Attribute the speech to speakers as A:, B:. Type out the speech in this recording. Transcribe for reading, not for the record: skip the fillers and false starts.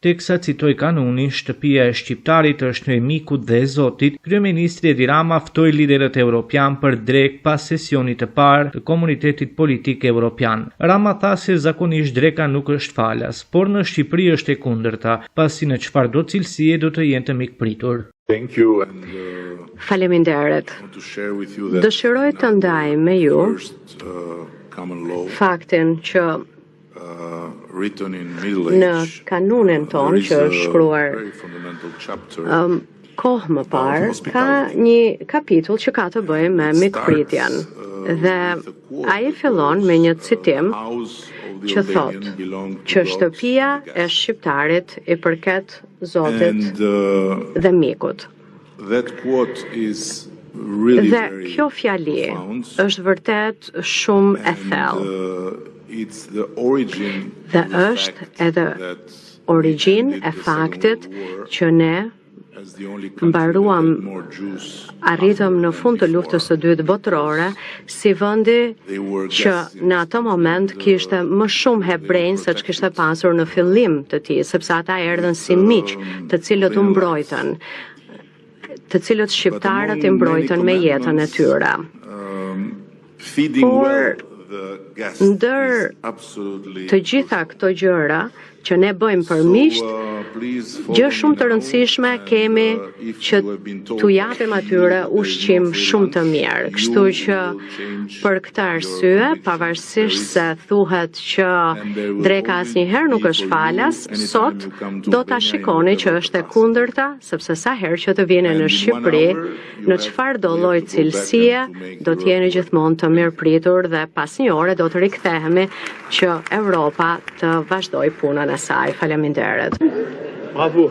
A: teksa citoi kanunin "Shtëpia e shqiptarit është e mikut dhe e Zotit", kryeministri Edi Rama ftoi liderët evropian për drek pas sesionit të parë të Komunitetit Politik Evropian. Rama tha se zakonisht dreka nuk është falas, por në Shqipëri është e kundërta, pasi në çfarëdo cilësie do të jenë të mikpritur.
B: Faleminderit. Dëshiroj të ndaj me ju faktin që në kanunin ton që është shkruar kohë më parë, ka një kapitull që ka të bëjë me mikpritjen. Dhe ai fillon me një citim që thot që shtëpia e shqiptarit i përket Zotit dhe mikut. Dhe kjo fjali është vërtet shumë e thellë. Dhe është edhe origjinë e faktit që ne arritëm në fund të luftës së dytë botërore si vendi që në atë moment kishte më shumë hebrejnë se që kishte pasur në fillim të tij, sepse ata erdhën si miq, të cilët u mbrojtën, të cilët shqiptarët i mbrojtën me jetën e tyre. Por ndër të gjitha këto gjëra që ne bëjmë për miqt, gjë shumë të rëndësishme kemi që t'u japim atyre ushqim shumë të mirë. Kështu që për këtë arsye, pavarësisht se thuhet që dreka asnjëherë nuk është falas, sot do ta shikoni që është e kundërta, sepse sa herë që të vini në Shqipëri, në çfarëdo lloj cilësie, do të jeni gjithmonë të mirëpritur dhe pas një ore do të rikthehemi që Europa të vazhdoj punën e saj. Faleminderit.
C: Bravo.